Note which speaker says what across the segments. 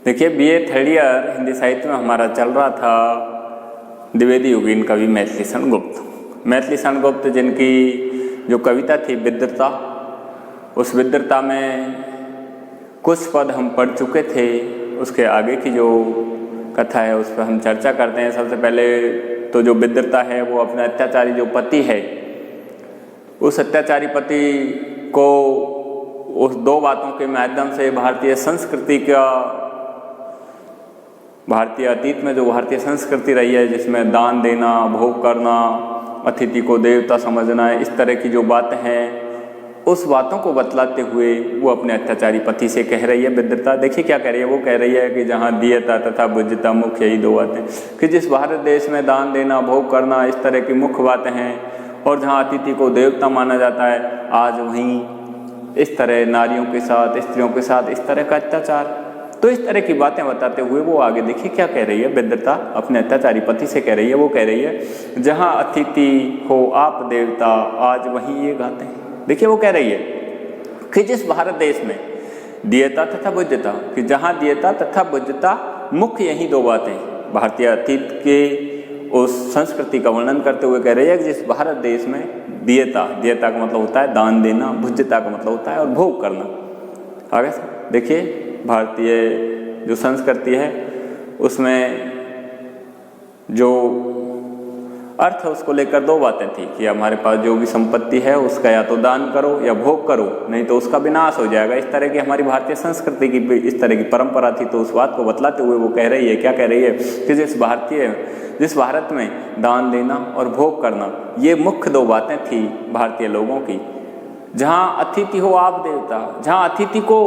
Speaker 1: देखिए BA third year Hindi साहित्य में हमारा चल रहा था द्विवेदी युगीन कवि मैथिली शरण गुप्त। मैथिली शरण गुप्त जिनकी जो कविता थी विद्रता, उस विद्रता में कुछ पद हम पढ़ चुके थे। उसके आगे की जो कथा है उस पर हम चर्चा करते हैं। सबसे पहले तो जो विद्रता है वो अपने अत्याचारी जो पति है, उस अत्याचारी पति को उस दो बातों के माध्यम से भारतीय संस्कृति का, भारतीय अतीत में जो भारतीय संस्कृति रही है जिसमें दान देना, भोग करना, अतिथि को देवता समझना, इस तरह की जो बातें हैं, उस बातों को बतलाते हुए वो अपने अत्याचारी पति से कह रही है विद्रता। देखिए क्या कह रही है, वो कह रही है कि जहाँ दियता तथा बुझता मुख्य यही दो बातें, कि जिस भारत देश में दान देना, भोग करना, इस तरह की मुख्य बातें हैं, और जहाँ अतिथि को देवता माना जाता है, आज वहीं इस तरह नारियों के साथ, स्त्रियों के साथ इस तरह का अत्याचार। तो इस तरह की बातें बताते हुए वो आगे देखिए क्या कह रही है विद्रता, अपने अत्याचारी पति से कह रही है। वो कह रही है जहाँ अतिथि हो आप देवता, आज वहीं ये गाते हैं। देखिए वो कह रही है कि जिस भारत देश में दियता तथा बुझता, कि जहाँ दियता तथा बुझता मुख्य यही दो बातें, भारतीय अतीत के उस संस्कृति का वर्णन करते हुए कह रही है कि जिस भारत देश में दियता, दियता का मतलब होता है दान देना, बुझता का मतलब होता है और भोग करना। आगे देखिए भारतीय जो संस्कृति है उसमें जो अर्थ है उसको लेकर दो बातें थी कि हमारे पास जो भी संपत्ति है उसका या तो दान करो या भोग करो, नहीं तो उसका विनाश हो जाएगा। इस तरह की हमारी भारतीय संस्कृति की इस तरह की परंपरा थी। तो उस बात को बतलाते हुए वो कह रही है, क्या कह रही है, कि जिस भारत में दान देना और भोग करना ये मुख्य दो बातें थी भारतीय लोगों की, जहाँ अतिथि हो आप देवता, जहाँ अतिथि को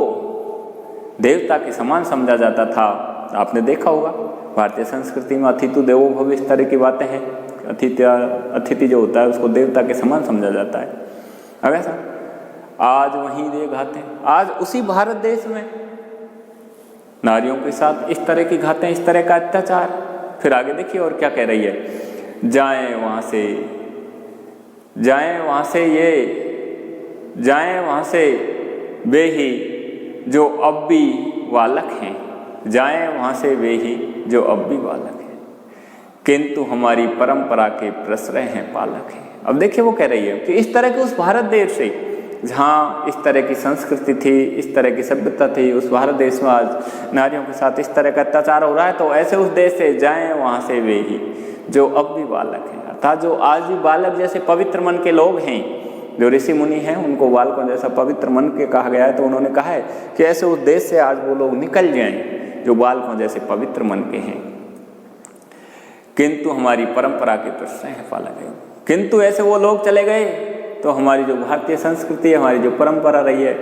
Speaker 1: देवता के समान समझा जाता था। आपने देखा होगा भारतीय संस्कृति में अतिथि देवो भव, इस तरह की बातें हैं। अतिथि जो होता है उसको देवता के समान समझा जाता है। अब ऐसा आज वहीं ये घाते, आज उसी भारत देश में नारियों के साथ इस तरह की घातें, इस तरह का अत्याचार। फिर आगे देखिए और क्या कह रही है, जाएं वहाँ से, जाएं वहाँ से ये, जाएं वहाँ से वे ही जो अब भी बालक हैं, जाएं वहाँ से वे ही जो अब भी बालक हैं, किंतु हमारी परंपरा के प्रश्रय हैं पालक हैं। अब देखिए वो कह रही है कि इस तरह के उस भारत देश से जहाँ इस तरह की संस्कृति थी, इस तरह की सभ्यता थी, उस भारत देश में आज नारियों के साथ इस तरह का अत्याचार हो रहा है, तो ऐसे उस देश से जाएं वहाँ से वे ही जो अब भी बालक हैं, अर्थात जो आज भी बालक जैसे पवित्र मन के लोग हैं, जो ऋषि मुनि हैं उनको बालकों जैसा पवित्र मन के कहा गया है। तो उन्होंने कहा है कि ऐसे उस देश से आज वो लोग निकल जाएं जो बालकों जैसे पवित्र मन के हैं, किंतु हमारी परंपरा के प्रश्न है पालक है। किंतु ऐसे वो लोग चले गए तो हमारी जो भारतीय संस्कृति है, हमारी जो परंपरा रही है,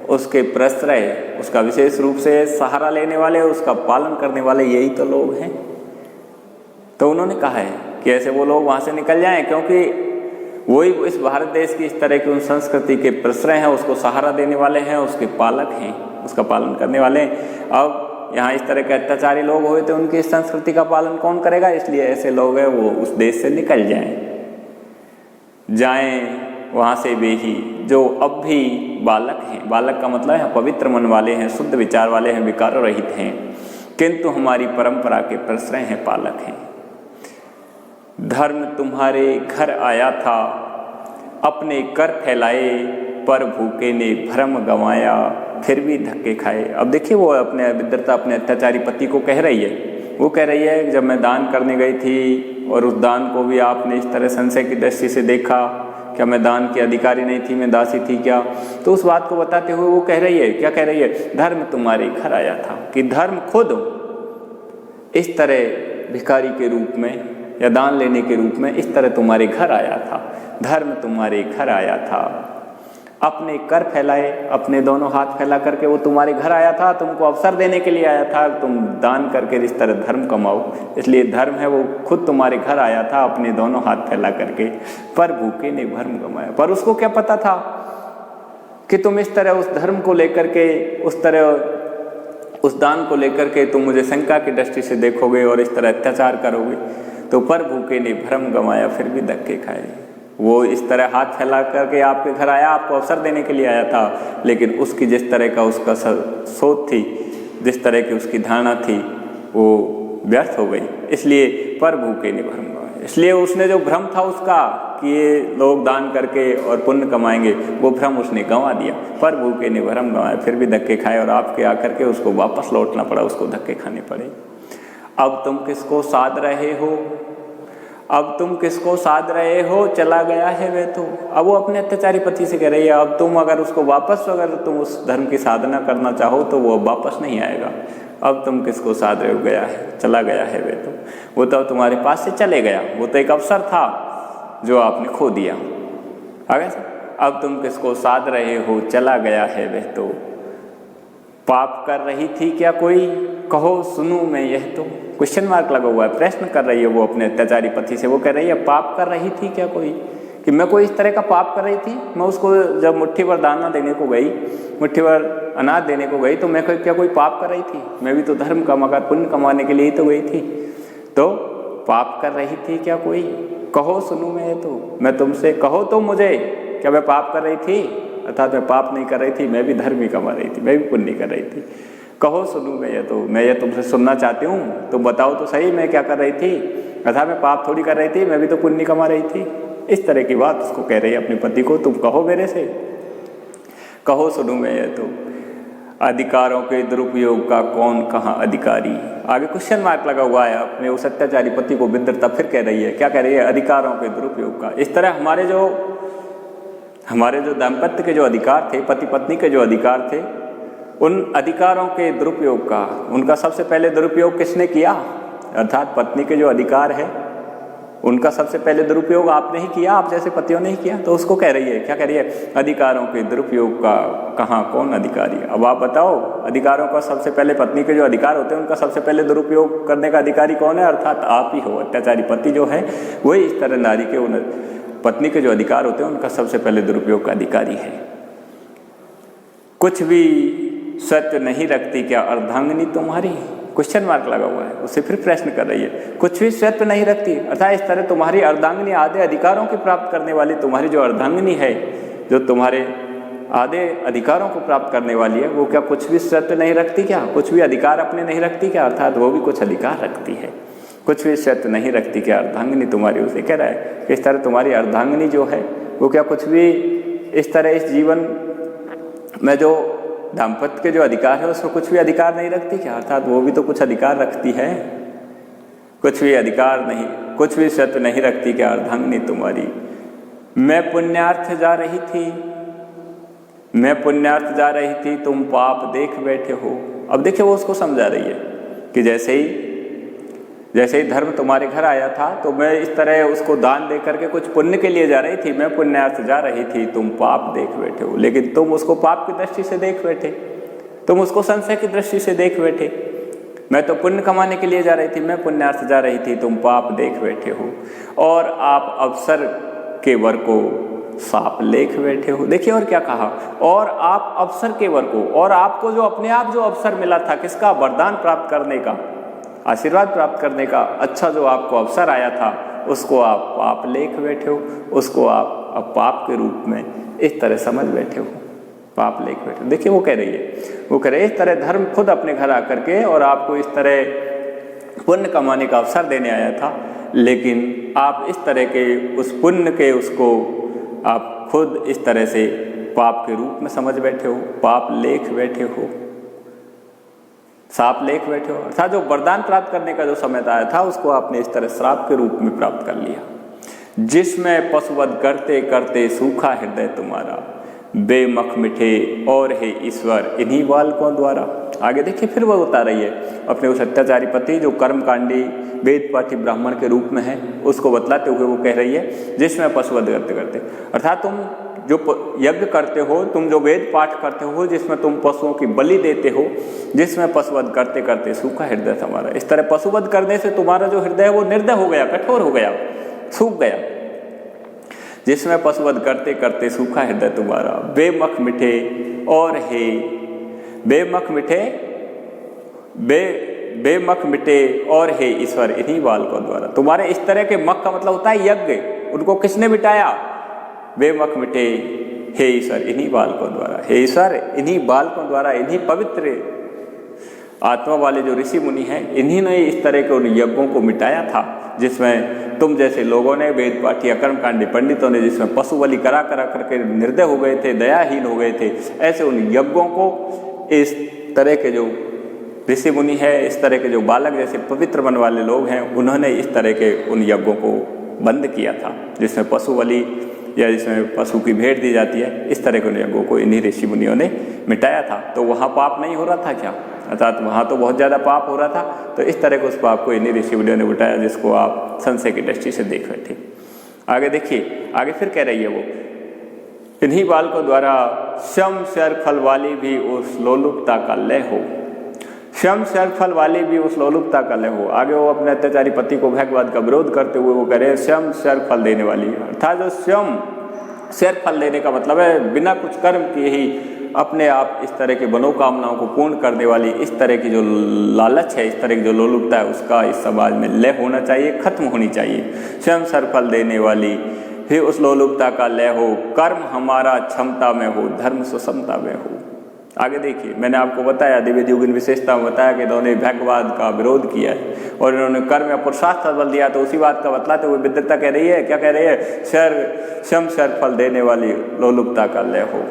Speaker 1: उसके प्रश्रय, उसका विशेष रूप से सहारा लेने वाले, उसका पालन करने वाले यही तो लोग हैं। तो उन्होंने कहा है कि ऐसे वो लोग वहाँ से निकल जाएं, क्योंकि वही इस भारत देश की इस तरह की उन संस्कृति के प्रश्रय हैं, उसको सहारा देने वाले हैं, उसके पालक हैं, उसका पालन करने वाले हैं। अब यहाँ इस तरह के अत्याचारी लोग हुए तो उनकी संस्कृति का पालन कौन करेगा, इसलिए ऐसे लोग हैं वो उस देश से निकल जाएं। जाएं वहाँ से वे ही जो अब भी बालक हैं, बालक का मतलब है पवित्र मन वाले हैं, शुद्ध विचार वाले हैं, विकार रहित हैं, किंतु हमारी परंपरा के प्रश्रय हैं पालक हैं। धर्म तुम्हारे घर आया था, अपने कर फैलाए, पर भूखे ने भ्रम गंवाया, फिर भी धक्के खाए। अब देखिए वो अपने विद्रता अपने अत्याचारी पति को कह रही है। वो कह रही है जब मैं दान करने गई थी और उस दान को भी आपने इस तरह संशय की दृष्टि से देखा, क्या मैं दान की अधिकारी नहीं थी, मैं दासी थी क्या? तो उस बात को बताते हुए वो कह रही है, क्या कह रही है, धर्म तुम्हारे घर आया था, कि धर्म खुद इस तरह भिखारी के रूप में या दान लेने के रूप में इस तरह तुम्हारे घर आया था। धर्म तुम्हारे घर आया था, अपने कर फैलाए, अपने दोनों हाथ फैला करके वो तुम्हारे घर आया था, तुमको अवसर देने के लिए आया था, तुम दान करके इस तरह धर्म कमाओ, इसलिए धर्म है वो खुद तुम्हारे घर आया था अपने दोनों हाथ फैला करके, पर भूखे ने भ्रम गंवाया। पर उसको क्या पता था कि तुम इस तरह उस धर्म को लेकर के, उस तरह उस दान को लेकर के तुम मुझे शंका की दृष्टि से देखोगे और इस तरह अत्याचार करोगे। तो पर भूखे ने भ्रम गंवाया, फिर भी धक्के खाए। वो इस तरह हाथ फैला करके आपके घर आया, आपको अवसर देने के लिए आया था, लेकिन उसकी जिस तरह का उसका सोच थी जिस तरह की उसकी धारणा थी वो व्यर्थ हो गई। इसलिए पर भूखे ने भ्रम गंवाया। इसलिए उसने जो भ्रम था उसका कि ये लोग दान करके और पुण्य कमाएंगे, वो भ्रम उसने गंवा दिया। पर भूखे ने भ्रम गंवाया, फिर भी धक्के खाए और आपके आकर के उसको वापस लौटना पड़ा, उसको धक्के खाने पड़े। अब तुम किसको साध रहे हो, अब तुम किसको साध रहे हो, चला गया है वह तो। अब वो अपने अत्याचारी पति से कह रही है अब तुम अगर उसको वापस, अगर तुम उस धर्म की साधना करना चाहो तो वो वापस नहीं आएगा। अब तुम किसको साध रहे हो, गया है, चला गया है वह तो। वो तो तुम्हारे पास से चले गया, वो तो एक अवसर था जो आपने खो दिया। आगे से अब तुम किसको साध रहे हो, चला गया है वह तो। पाप कर रही थी क्या कोई, कहो सुनूं मैं यह तो। क्वेश्चन मार्क लगा हुआ है, प्रश्न कर रही है वो अपने अत्याचारी पति से। वो कह रही है पाप कर रही थी क्या कोई, कि मैं कोई इस तरह का पाप कर रही थी। मैं उसको जब मुट्ठी भर दाना देने को गई, मुट्ठी भर अनाज देने को गई, तो मैं क्या कोई पाप कर रही थी। मैं भी तो धर्म का मगर पुण्य कमाने के लिए ही तो गई थी। तो पाप कर रही थी क्या कोई, कहो सुनूं मैं तो। मैं तुमसे, कहो तो मुझे, क्या मैं पाप कर रही थी, अर्थात मैं पाप नहीं कर रही थी, मैं भी धर्म ही कमा रही थी, मैं भी पुण्य कर रही थी। कहो सुनूं मैं ये तो, मैं ये तुमसे सुनना चाहती हूँ, तुम बताओ तो सही मैं क्या कर रही थी। अर्थात मैं पाप थोड़ी कर रही थी, मैं भी तो पुण्य कमा रही थी। इस तरह की बात उसको कह रही है अपने पति को, तुम कहो मेरे से, कहो सुनूं मैं ये तो। अधिकारों के दुरुपयोग का कौन कहाँ अधिकारी। आगे क्वेश्चन मार्क लगा हुआ है। अपने उस अत्याचारी पति को विद्रता फिर कह रही है, क्या कह रही है, अधिकारों के दुरुपयोग का। इस तरह हमारे जो दाम्पत्य के जो अधिकार थे, पति पत्नी के जो अधिकार थे, उन अधिकारों के दुरुपयोग का, उनका सबसे पहले दुरुपयोग किसने किया, अर्थात पत्नी के जो अधिकार है उनका सबसे पहले दुरुपयोग आपने ही किया, आप जैसे पतियों ने ही किया। तो उसको कह रही है, क्या कह रही है, अधिकारों के दुरुपयोग का कहाँ कौन अधिकारी। अब आप बताओ, अधिकारों का सबसे पहले, पत्नी के जो अधिकार होते हैं उनका सबसे पहले दुरुपयोग करने का अधिकारी कौन है, अर्थात आप ही हो। अत्याचारी पति जो है वही इस तरह नारी के, उन पत्नी के जो अधिकार होते हैं उनका सबसे पहले दुरुपयोग का अधिकारी है। कुछ भी सत्य नहीं रखती क्या अर्धांगिनी तुम्हारी, क्वेश्चन मार्क लगा हुआ है। उससे फिर प्रश्न कर रही है, कुछ भी सत्य नहीं रखती, अर्थात इस तरह तुम्हारी अर्धांगिनी, आधे अधिकारों की प्राप्त करने वाली तुम्हारी जो अर्धांगिनी है, जो तुम्हारे आधे अधिकारों को प्राप्त करने वाली है, वो क्या कुछ भी सत्य नहीं रखती क्या, कुछ भी अधिकार अपने नहीं रखती क्या, अर्थात वो भी कुछ अधिकार रखती है। कुछ भी सत्य नहीं रखती क्या अर्धांगिनी तुम्हारी। उसे कह रहा है कि इस तरह तुम्हारी अर्धांगिनी जो है वो क्या कुछ भी इस तरह इस जीवन में जो दाम्पत्य के जो अधिकार है उसको कुछ भी अधिकार नहीं रखती क्या, अर्थात वो भी तो कुछ अधिकार रखती है। कुछ भी अधिकार नहीं, कुछ भी सत्य नहीं रखती क्या अर्धांगिनी तुम्हारी। मैं पुण्यार्थ जा रही थी, मैं पुण्यार्थ जा रही थी, तुम पाप देख बैठे हो। अब देखिए वो उसको समझा रही है कि जैसे ही धर्म तुम्हारे घर आया था तो मैं इस तरह उसको दान दे करके कुछ पुण्य के लिए जा रही थी, मैं पुण्यार्थ जा रही थी, तुम पाप देख बैठे हो। लेकिन तुम उसको पाप की दृष्टि से देख बैठे, तुम उसको संशय की दृष्टि से देख बैठे। मैं तो पुण्य कमाने के लिए जा रही थी, मैं पुण्यार्थ जा रही थी, तुम पाप देख बैठे हो। और आप अवसर के वर को साप लेख बैठे हो। देखिए और क्या कहा, और आप अवसर के वर को, और आपको जो अपने आप जो अवसर मिला था, किसका, वरदान प्राप्त करने का, आशीर्वाद प्राप्त करने का अच्छा जो आपको अवसर आया था, उसको आप पाप लेख बैठे हो, उसको आप अब पाप के रूप में इस तरह समझ बैठे हो, पाप लेख बैठे हो। देखिए वो कह रही है, वो कह रही है इस तरह धर्म खुद अपने घर आकर के और आपको इस तरह पुण्य कमाने का अवसर देने आया था, लेकिन आप इस तरह के उस पुण्य के उसको आप खुद इस तरह से पाप के रूप में समझ बैठे हो, पाप लेख बैठे हो, साप लेख बैठे हो। अर्थात जो वरदान प्राप्त करने का जो समय आया था उसको आपने इस तरह श्राप के रूप में प्राप्त कर लिया। जिसमें पशुवध करते करते सूखा हृदय तुम्हारा, बेमख मिठे और हे ईश्वर इन्हीं बालकों द्वारा। आगे देखिए फिर वो बता रही है अपने उस अत्याचारी पति जो कर्मकांडी वेद पाठी ब्राह्मण के रूप में है, उसको बतलाते हुए वो कह रही है जिसमें पशुवध करते करते, अर्थात तुम जो यज्ञ करते हो, तुम जो वेद पाठ करते हो, जिसमें तुम पशुओं की बलि देते हो, जिसमें पशुवध करते करते सूखा हृदय तुम्हारा। इस तरह पशुवध करने से तुम्हारा जो हृदय है वो निर्दय हो गया, कठोर हो गया, सूख गया। जिसमें पशुवध करते करते सूखा हृदय तुम्हारा, बेमख मिठे और हे, बेमख मिठे, बेमख मिटे और हे ईश्वर इन्हीं बालकों द्वारा। तुम्हारे इस तरह के मख का मतलब होता है यज्ञ, उनको किसने मिटाया, बेमख मिटे हे ईश्वर इन्हीं बालकों द्वारा, हे ईश्वर इन्हीं बालकों द्वारा, इन्हीं पवित्र आत्मा वाले जो ऋषि मुनि हैं, इन्हीं ने इस तरह के उन यज्ञों को मिटाया था जिसमें तुम जैसे लोगों ने, वेद पाठी अकर्मकांडी पंडितों ने, जिसमें पशु बलि करा करा करके निर्दय हो गए थे, दयाहीन हो गए थे, ऐसे उन यज्ञों को इस तरह के जो ऋषि मुनि है, इस तरह के जो बालक जैसे पवित्र मन वाले लोग हैं, उन्होंने इस तरह के उन यज्ञों को बंद किया था जिसमें पशु बलि या जिसमें पशु की भेंट दी जाती है। इस तरह के उन यज्ञों को इन्हीं ऋषि मुनियों ने मिटाया था। तो वहाँ पाप नहीं हो रहा था क्या? अर्थात वहाँ तो बहुत ज़्यादा पाप हो रहा था, तो इस तरह के उस पाप को इन्हीं ऋषि मुनियों ने मिटाया, जिसको आप संशय की दृष्टि से देख रहे थे। आगे देखिए, आगे फिर कह रही है वो, इन्हीं बालकों द्वारा श्रम शर फल वाली भी उस लोलुपता का लय हो। श्रम शर फल वाली भी उस लोलुपता का लय हो। आगे वो अपने अत्याचारी पति को भगवान का विरोध करते हुए वो कह रहे हैं श्रम शर फल देने वाली, अर्थात जो श्रम शर फल देने का मतलब है बिना कुछ कर्म किए ही अपने आप इस तरह की मनोकामनाओं को पूर्ण करने वाली इस तरह की जो लालच है, इस तरह की जो लोलुपता है, उसका इस समाज में लय होना चाहिए, खत्म होनी चाहिए। स्वयं सर फल देने वाली भी उस लोलुपता का लय हो। कर्म हमारा क्षमता में हो, धर्म सुषमता में हो। आगे देखिए, मैंने आपको बताया दिव्य युगीन विशेषता में बताया कि इन्होंने भगवाद का विरोध किया है और इन्होंने कर्म या पुरुषार्थ का बल दिया। तो उसी बात का बतलाते हुए विद्वता कह रही है, क्या कह रही है? स्वयं सर फल देने वाली लोलुपता का लय हो,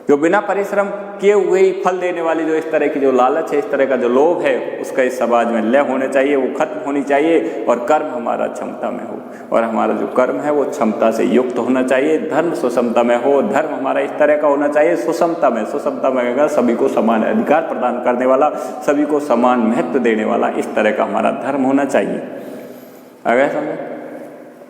Speaker 1: जो बिना परिश्रम किए हुए ही फल देने वाली जो इस तरह की जो लालच है, इस तरह का जो लोभ है, उसका इस समाज में लय होना चाहिए, वो खत्म होनी चाहिए। और कर्म हमारा क्षमता में हो, और हमारा जो कर्म है वो क्षमता से युक्त होना चाहिए। धर्म सुषमता में हो, धर्म हमारा इस तरह का होना चाहिए सुषमता में। सुषमता में अगर सभी को समान अधिकार प्रदान करने वाला, सभी को समान महत्व देने वाला, इस तरह का हमारा धर्म होना चाहिए। अगर समझ,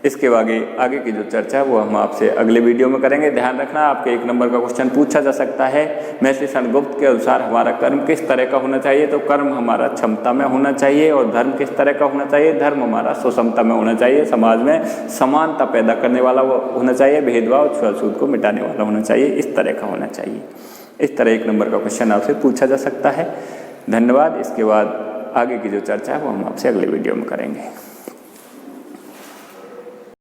Speaker 1: इसके आगे की जो चर्चा है वो हम आपसे अगले वीडियो में करेंगे। ध्यान रखना, आपके 1 नंबर का क्वेश्चन पूछा जा सकता है, महर्षि गुप्त के अनुसार हमारा कर्म किस तरह का होना चाहिए? तो कर्म हमारा क्षमता में होना चाहिए। और धर्म किस तरह का होना चाहिए? धर्म हमारा सुषमता में होना चाहिए, समाज में समानता पैदा करने वाला वो होना चाहिए, भेदभाव छुआछूत को मिटाने वाला होना चाहिए, इस तरह का होना चाहिए। इस तरह 1 नंबर का क्वेश्चन आपसे पूछा जा सकता है। धन्यवाद। इसके बाद आगे की जो चर्चा है वो हम आपसे अगले वीडियो में करेंगे।